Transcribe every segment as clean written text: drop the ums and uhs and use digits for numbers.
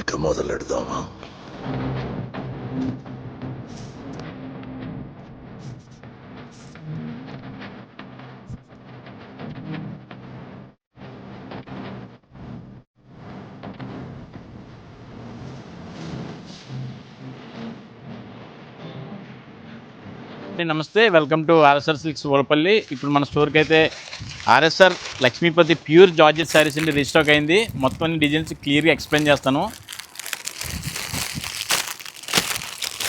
ఇక మొదలెడదామా? నమస్తే, welcome to RSR silks Olapalli. ఇప్పుడు మన స్టోర్కి అయితే RSR Lakshmipati pure georgette saris అండి రీస్టాక్ అయింది. మొత్తం అన్ని డిజైన్స్ క్లియర్గా ఎక్స్ప్లెయిన్ చేస్తాను.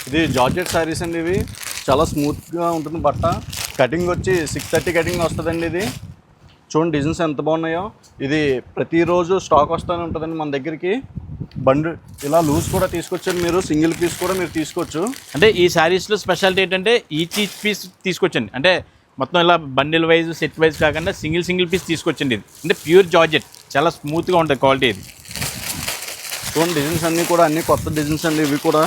ఇది జార్జెట్ శారీస్ అండి. ఇవి చాలా స్మూత్గా ఉంటుంది బట్ట. కటింగ్ వచ్చి 630 కటింగ్ వస్తుందండి. ఇది చూడండి డిజైన్స్ ఎంత బాగున్నాయో. ఇది ప్రతిరోజు స్టాక్ వస్తూనే ఉంటుందండి మన దగ్గరికి. బండి ఇలా లూజ్ కూడా తీసుకొచ్చారు, మీరు సింగిల్ పీస్ కూడా మీరు తీసుకోవచ్చు. అంటే ఈ శారీస్లో స్పెషాలిటీ ఏంటంటే ఈచ్ పీస్ తీసుకొచ్చండి. అంటే మొత్తం ఇలా బండిల్ వైజ్ సెట్ వైజ్ కాకుండా సింగిల్ పీస్ తీసుకొచ్చండి. ఇది అంటే ప్యూర్ జార్జెట్, చాలా స్మూత్గా ఉంటుంది క్వాలిటీ. ఇది చూడండి డిజైన్స్ అన్నీ కూడా అన్ని కొత్త డిజైన్స్ అండి. ఇవి కూడా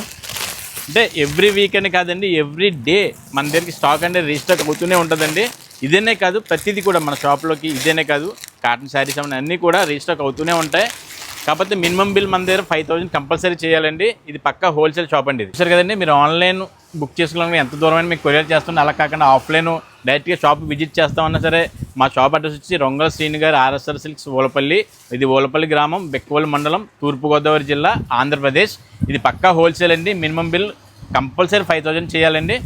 అంటే ఎవ్రీ వీకెండ్ కాదండి, ఎవ్రీ డే మన దగ్గరికి స్టాక్ అంటే రీస్టాక్ అవుతూనే ఉంటుందండి. ఇదేనే కాదు, ప్రతిదీ కూడా మన షాప్లోకి ఇదేనే కాదు, కాటన్ శారీస్ అన్నీ కూడా రీస్టాక్ అవుతూనే ఉంటాయి. కాకపోతే మినిమం బిల్ మన దగ్గర 5000 కంపల్సరీ చేయాలండి. ఇది పక్కా హోల్సేల్ షాప్ అండి. ఇది సరే కదండి, మీరు ఆన్లైన్ బుక్ చేసుకోవాలని ఎంత దూరమైనా మీకు కొరియర్ చేస్తున్నా, అలా కాకుండా ఆఫ్లైన్ డైరెక్ట్గా షాప్ విజిట్ చేస్తామన్నా సరే మా షాప్ అడ్రస్ వచ్చి రొంగల శ్రీని గారు, ఆర్ఎస్ఆర్ సిల్క్స్ ఓలపల్లి. ఇది ఓలపల్లి గ్రామం, బెక్కవోలు మండలం, తూర్పుగోదావరి జిల్లా, ఆంధ్రప్రదేశ్. ఇది పక్కా హోల్సేల్ అండి. మినిమం బిల్ కంపల్సరీ 5000 చేయాలండి.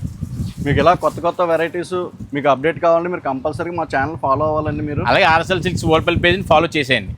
మీకు ఇలా కొత్త వెరైటీస్ మీకు అప్డేట్ కావాలంటే మీరు కంపల్సరీ మా ఛానల్ ఫాలో అవ్వాలండి. మీరు అలాగే ఆర్ఎస్ఆర్ సిల్క్స్ ఓలపల్లి పేజ్ని ఫాలో చేసేయండి.